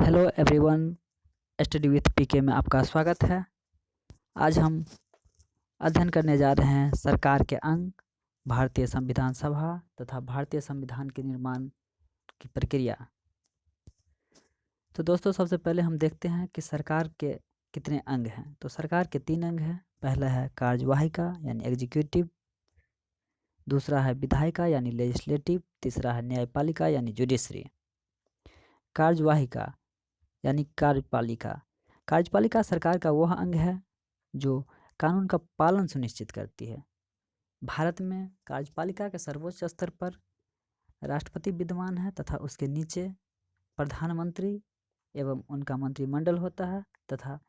Hello everyone, study with पीके में आपका स्वागत है। आज हम अध्ययन करने जा रहे हैं सरकार के अंग, भारतीय संविधान सभा तथा भारतीय संविधान के निर्माण की प्रक्रिया। तो दोस्तों, सबसे पहले हम देखते हैं कि सरकार के कितने अंग हैं। तो सरकार के 3 अंग हैं। पहला है कार्यवाहिका यानी एग्जीक्यूटिव, दूसरा है विधायिका यानी लेजिस्लेटिव, तीसरा है न्यायपालिका यानी जुडिशरी। कार्यवाहिका यानी कार्यपालिका। कार्यपालिका सरकार का वह अंग है जो कानून का पालन सुनिश्चित करती है। भारत में कार्यपालिका के सर्वोच्च स्तर पर राष्ट्रपति विद्यमान है तथा उसके नीचे प्रधानमंत्री एवं उनका मंत्रिमंडल होता है तथा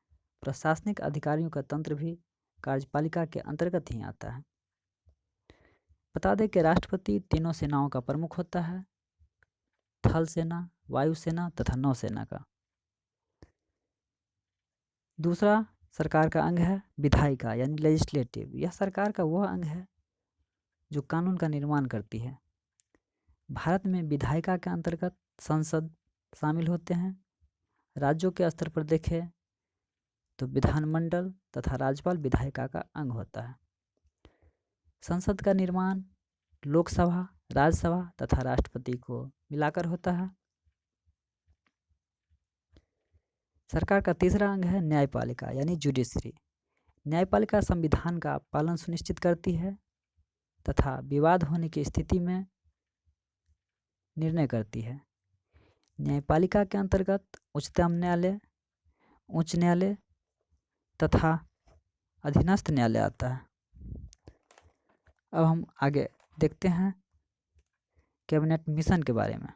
प्रशासनिक अधिकारियों का तंत्र भी कार्यपालिका के अंतर्गत ही आता है। बता दें कि राष्ट्रपति तीनों सेनाओं का प्रमुख होता है, थल सेना, वायुसेना तथा नौसेना का। दूसरा सरकार का अंग है विधायिका यानी लेजिस्लेटिव। यह सरकार का वह अंग है जो कानून का निर्माण करती है। भारत में विधायिका के अंतर्गत संसद शामिल होते हैं। राज्यों के स्तर पर देखें तो विधानमंडल तथा राज्यपाल विधायिका का अंग होता है। संसद का निर्माण लोकसभा, राज्यसभा तथा राष्ट्रपति को मिलाकर होता है। सरकार का तीसरा अंग है न्यायपालिका यानी जुडिशरी। न्यायपालिका संविधान का पालन सुनिश्चित करती है तथा विवाद होने की स्थिति में निर्णय करती है। न्यायपालिका के अंतर्गत उच्चतम न्यायालय, उच्च न्यायालय तथा अधीनस्थ न्यायालय आता है। अब हम आगे देखते हैं कैबिनेट मिशन के बारे में।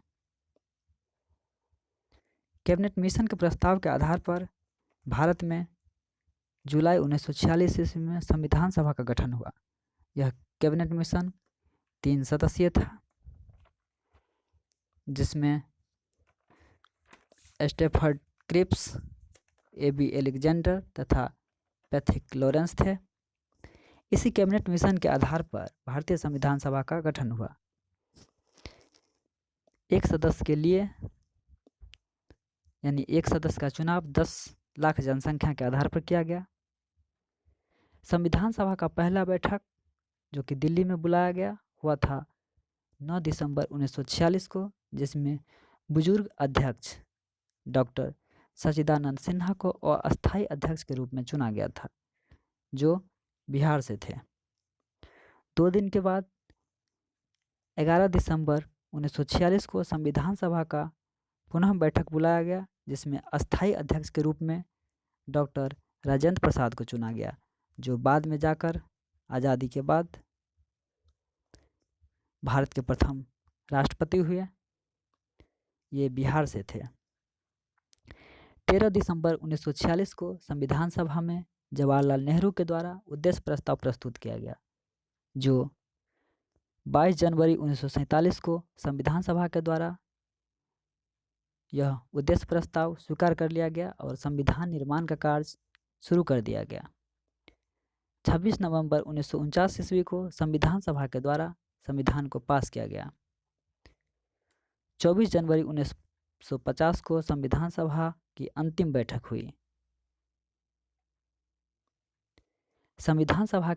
कैबिनेट मिशन के प्रस्ताव के आधार पर भारत में जुलाई 1946 ईस्वी में संविधान सभा का गठन हुआ। यह कैबिनेट मिशन 3 सदस्यीय था, जिसमें स्टेफर्ड क्रिप्स, ए.बी. एलेक्जेंडर तथा पैथिक लॉरेंस थे। इसी कैबिनेट मिशन के आधार पर भारतीय संविधान सभा का गठन हुआ। एक सदस्य के लिए यानी एक सदस्य का चुनाव 10 लाख जनसंख्या के आधार पर किया गया। संविधान सभा का पहला बैठक जो कि दिल्ली में बुलाया गया हुआ था 9 दिसंबर 1946 को, जिसमें बुजुर्ग अध्यक्ष डॉक्टर सच्चिदानंद सिन्हा को अस्थायी अध्यक्ष के रूप में चुना गया था, जो बिहार से थे। 2 दिन के बाद 11 दिसंबर 1946 को संविधान सभा का पुनः बैठक बुलाया गया, जिसमें अस्थायी अध्यक्ष के रूप में डॉक्टर राजेंद्र प्रसाद को चुना गया, जो बाद में जाकर आज़ादी के बाद भारत के प्रथम राष्ट्रपति हुए। ये बिहार से थे। 13 दिसंबर 1946 को संविधान सभा में जवाहरलाल नेहरू के द्वारा उद्देश्य प्रस्ताव प्रस्तुत किया गया, जो 22 जनवरी 1947 को संविधान सभा के द्वारा यह उद्देश्य प्रस्ताव स्वीकार कर लिया गया और संविधान निर्माण का कार्य शुरू कर दिया गया। 26 नवंबर 1949 ईस्वी को संविधान सभा के द्वारा संविधान को पास किया गया। 24 जनवरी 1950 को संविधान सभा की अंतिम बैठक हुई। संविधान सभा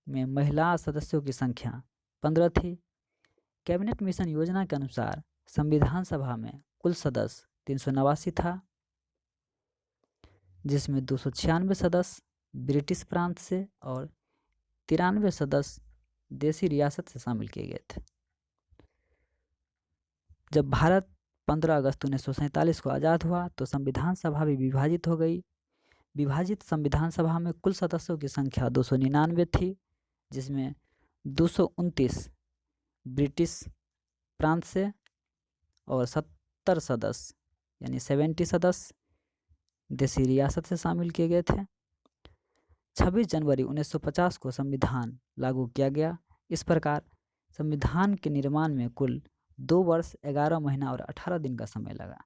में महिला सदस्यों की संख्या 15 थी। कैबिनेट मिशन योजना के अनुसार संविधान सभा में कुल सदस्य 389 था, जिसमें 296 सदस्य ब्रिटिश प्रांत से और 93 सदस्य देसी रियासत से शामिल किए गए थे। जब भारत 15 अगस्त 1947 को आज़ाद हुआ तो संविधान सभा भी विभाजित हो गई। विभाजित संविधान सभा में कुल सदस्यों की संख्या 299 थी, जिसमें 229 ब्रिटिश प्रांत से और 70 सदस्य यानी 70 सदस्य देसी रियासत से शामिल किए गए थे। 26 जनवरी 1950 को संविधान लागू किया गया। इस प्रकार संविधान के निर्माण में कुल 2 वर्ष 11 महीना और 18 दिन का समय लगा।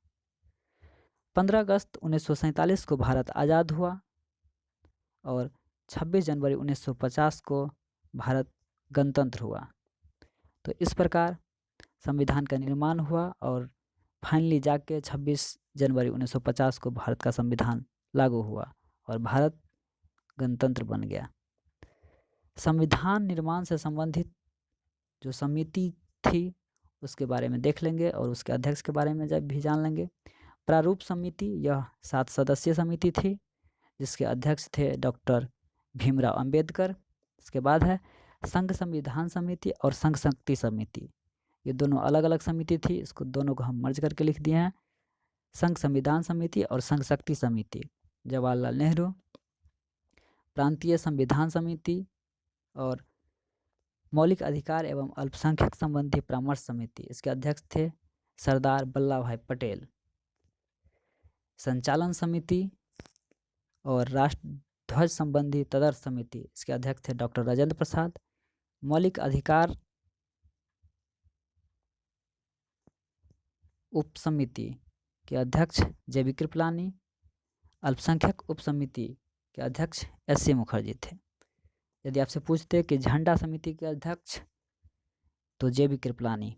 15 अगस्त 1947 को भारत आज़ाद हुआ और 26 जनवरी 1950 को भारत गणतंत्र हुआ। तो इस प्रकार संविधान का निर्माण हुआ और फाइनली जाके 26 जनवरी 1950 को भारत का संविधान लागू हुआ और भारत गणतंत्र बन गया। संविधान निर्माण से संबंधित जो समिति थी उसके बारे में देख लेंगे और उसके अध्यक्ष के बारे में जब भी जान लेंगे। प्रारूप समिति यह 7 सदस्यीय समिति थी जिसके अध्यक्ष थे डॉक्टर भीमराव अंबेडकर। इसके बाद है संघ संविधान समिति और संघ शक्ति समिति, ये दोनों अलग अलग समिति थी, इसको दोनों को हम मर्ज करके लिख दिए हैं। संघ संविधान समिति और संघ शक्ति समिति, जवाहरलाल नेहरू। प्रांतीय संविधान समिति और मौलिक अधिकार एवं अल्पसंख्यक संबंधी परामर्श समिति, इसके अध्यक्ष थे सरदार वल्लभ भाई पटेल। संचालन समिति और राष्ट्र ध्वज संबंधी तदर्थ समिति, इसके अध्यक्ष थे डॉक्टर राजेंद्र प्रसाद। मौलिक अधिकार उप समिति के अध्यक्ष जे.बी. कृपलानी। अल्पसंख्यक उप समिति के अध्यक्ष एस.सी. मुखर्जी थे। यदि आपसे पूछते कि झंडा समिति के अध्यक्ष, तो जे.बी. कृपलानी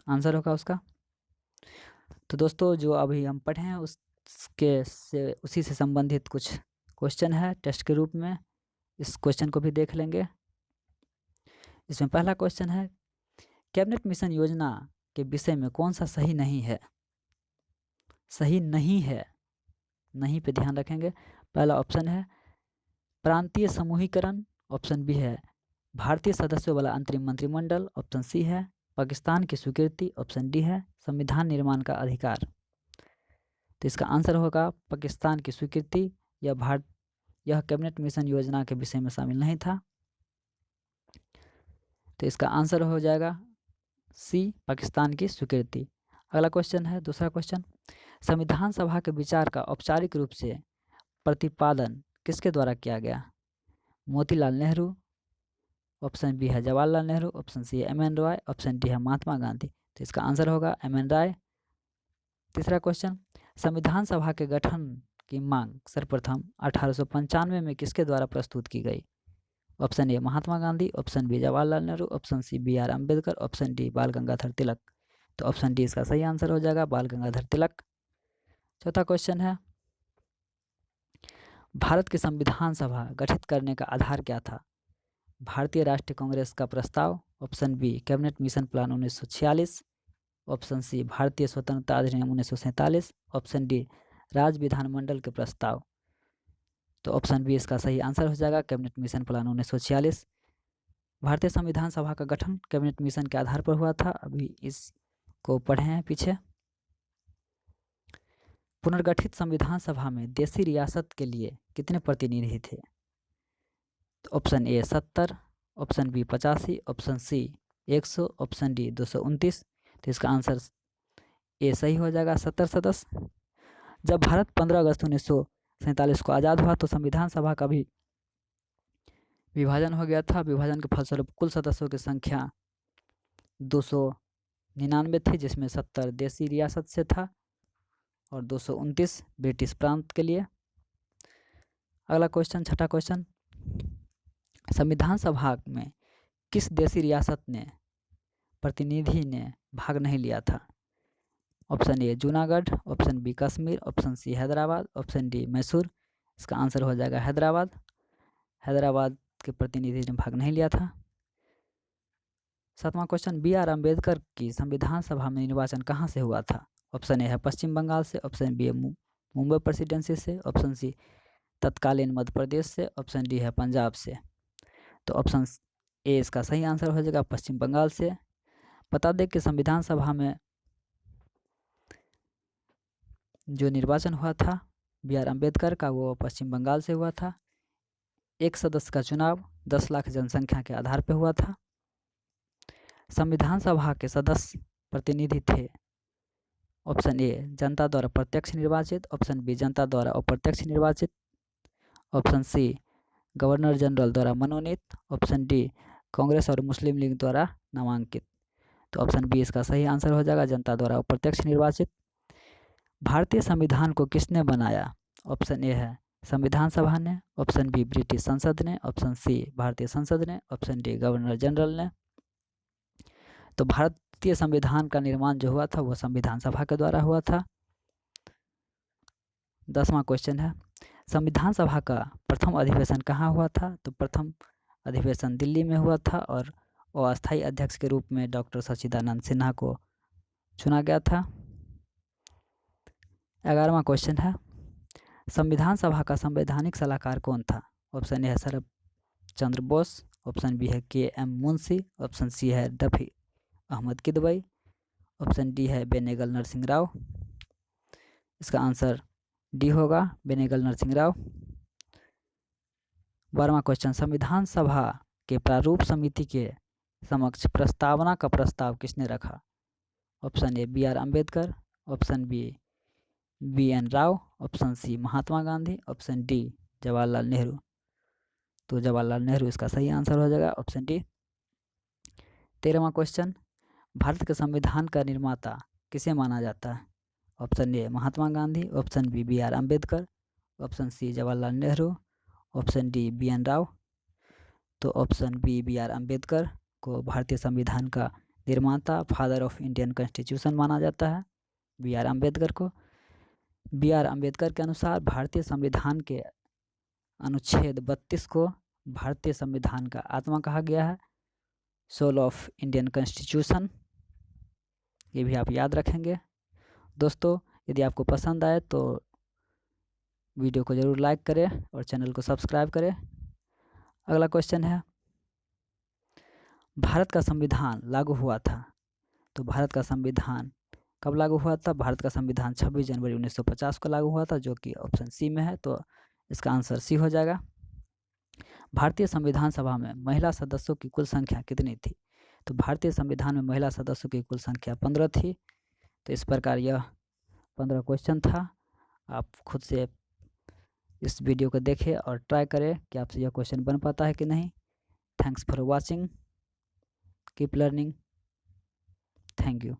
आंसर होगा उसका। तो दोस्तों जो अभी हम पढ़े हैं उसी से संबंधित कुछ क्वेश्चन है टेस्ट के रूप में, इस क्वेश्चन को भी देख लेंगे। इसमें पहला क्वेश्चन है, कैबिनेट मिशन योजना के विषय में कौन सा सही नहीं है? सही नहीं है, नहीं पे ध्यान रखेंगे। पहला ऑप्शन है प्रांतीय समूहीकरण, ऑप्शन बी है भारतीय सदस्यों वाला अंतरिम मंत्रिमंडल, ऑप्शन सी है पाकिस्तान की स्वीकृति, ऑप्शन डी है संविधान निर्माण का अधिकार। तो इसका आंसर होगा पाकिस्तान की स्वीकृति। यह कैबिनेट मिशन योजना के विषय में शामिल नहीं था, तो इसका आंसर हो जाएगा सी, पाकिस्तान की स्वीकृति। अगला क्वेश्चन है, दूसरा क्वेश्चन, संविधान सभा के विचार का औपचारिक रूप से प्रतिपादन किसके द्वारा किया गया? मोतीलाल नेहरू, ऑप्शन बी है जवाहरलाल नेहरू, ऑप्शन सी है एम.एन. रॉय, ऑप्शन डी है महात्मा गांधी। तो इसका आंसर होगा एम.एन. रॉय। तीसरा क्वेश्चन, संविधान सभा के गठन की मांग सर्वप्रथम 1895 में किसके द्वारा प्रस्तुत की गई? Option A Mahatma Gandhi, option B Jawaharlal Nehru, option C B R. Ambedkar, option D Bal Gangadhar तिलक। तो ऑप्शन डी इसका सही आंसर हो जाएगा, बाल गंगाधर तिलक। चौथा क्वेश्चन है, भारत की संविधान सभा गठित करने का आधार क्या था? भारतीय राष्ट्रीय कांग्रेस का प्रस्ताव, option B cabinet mission plan 1946, option C भारतीय स्वतंत्रता अधिनियम 1947, ऑप्शन डी राज्य विधानमंडल के प्रस्ताव। तो ऑप्शन बी इसका सही आंसर हो जाएगा, कैबिनेट मिशन प्लान 1946। भारतीय संविधान सभा का गठन कैबिनेट मिशन के आधार पर हुआ था, अभी इसको पढ़े हैं पीछे। पुनर्गठित संविधान सभा में देशी रियासत के लिए कितने प्रतिनिधि थे? तो option A 70, option B 85, option C 100, option D 229। तो इसका आंसर ए सही हो जाएगा, 70 सदस्य। जब भारत 15 अगस्त 1947 को आज़ाद हुआ तो संविधान सभा का भी विभाजन हो गया था। विभाजन के फलस्वरूप कुल सदस्यों की संख्या 299 थी, जिसमें 70 देशी रियासत से था और 229 ब्रिटिश प्रांत के लिए। अगला क्वेश्चन, छठा क्वेश्चन, संविधान सभा में किस देशी रियासत ने प्रतिनिधि ने भाग नहीं लिया था? Option A Junagadh, option B Kashmir, option C Hyderabad, option D Mysore. इसका आंसर हो जाएगा हैदराबाद। हैदराबाद के प्रतिनिधि ने भाग नहीं लिया था। सातवां क्वेश्चन, बी.आर. अम्बेडकर की संविधान सभा में निर्वाचन कहाँ से हुआ था? ऑप्शन ए है पश्चिम बंगाल से, ऑप्शन बी है मुंबई प्रेसिडेंसी से, ऑप्शन सी तत्कालीन मध्य प्रदेश से, ऑप्शन डी है पंजाब से। तो ऑप्शन ए इसका सही आंसर हो जाएगा, पश्चिम बंगाल से। बता दें कि संविधान सभा में जो निर्वाचन हुआ था बी.आर. अम्बेडकर का, वो पश्चिम बंगाल से हुआ था। एक सदस्य का चुनाव 10 लाख जनसंख्या के आधार पर हुआ था। संविधान सभा के सदस्य प्रतिनिधि थे, ऑप्शन ए जनता द्वारा प्रत्यक्ष निर्वाचित, ऑप्शन बी जनता द्वारा अप्रत्यक्ष निर्वाचित, ऑप्शन सी गवर्नर जनरल द्वारा मनोनीत, ऑप्शन डी कांग्रेस और मुस्लिम लीग द्वारा नामांकित। तो ऑप्शन बी इसका सही आंसर हो जाएगा, जनता द्वारा अप्रत्यक्ष निर्वाचित। भारतीय संविधान को किसने बनाया? ऑप्शन ए है संविधान सभा ने, ऑप्शन बी ब्रिटिश संसद ने, ऑप्शन सी भारतीय संसद ने, ऑप्शन डी गवर्नर जनरल ने। तो भारत भारतीय संविधान का निर्माण जो हुआ था वो संविधान सभा के द्वारा हुआ था। 10वां क्वेश्चन है, संविधान सभा का प्रथम अधिवेशन कहाँ हुआ था? तो प्रथम अधिवेशन दिल्ली में हुआ था और अस्थायी अध्यक्ष के रूप में डॉक्टर सच्चिदानंद सिन्हा को चुना गया था। 11वां क्वेश्चन है, संविधान सभा का संवैधानिक सलाहकार कौन था? ऑप्शन ए है शरद चंद्र बोस, ऑप्शन बी है के.एम. मुंशी, ऑप्शन सी है रफी अहमद किदवई, ऑप्शन डी है बेनेगल नरसिंह राव। इसका आंसर डी होगा, बेनेगल नरसिंह राव। 12वां क्वेश्चन, संविधान सभा के प्रारूप समिति के समक्ष प्रस्तावना का प्रस्ताव किसने रखा? Option A B R. Ambedkar, option B N Rao, option C Mahatma Gandhi, option D Jawaharlal Nehru. तो जवाहरलाल नेहरू इसका सही आंसर हो जाएगा, ऑप्शन डी। 13वां क्वेश्चन, भारत के संविधान का निर्माता किसे माना जाता है? Option A Mahatma Gandhi, option B R Ambedkar, option C Jawaharlal Nehru, option D B N Rao. तो ऑप्शन बी आर अम्बेडकर को भारतीय संविधान का निर्माता, फादर ऑफ इंडियन कॉन्स्टिट्यूशन माना जाता है, बी आर अम्बेडकर को। बी आर अम्बेडकर के अनुसार भारतीय संविधान के अनुच्छेद 32 को भारतीय संविधान का आत्मा कहा गया है, सोल ऑफ इंडियन कॉन्स्टिट्यूशन। ये भी आप याद रखेंगे। दोस्तों, यदि आपको पसंद आए तो वीडियो को ज़रूर लाइक करें और चैनल को सब्सक्राइब करें। अगला क्वेश्चन है, भारत का संविधान लागू हुआ था, तो भारत का संविधान कब लागू हुआ था? भारत का संविधान 26 जनवरी 1950 को लागू हुआ था, जो कि ऑप्शन सी में है, तो इसका आंसर सी हो जाएगा। भारतीय संविधान सभा में महिला सदस्यों की कुल संख्या कितनी थी? तो भारतीय संविधान में महिला सदस्यों की कुल संख्या 15 थी। तो इस प्रकार यह 15 क्वेश्चन था। आप खुद से इस वीडियो को देखें और ट्राई करें कि आपसे यह क्वेश्चन बन पाता है कि नहीं। Thanks for watching, keep learning, thank you.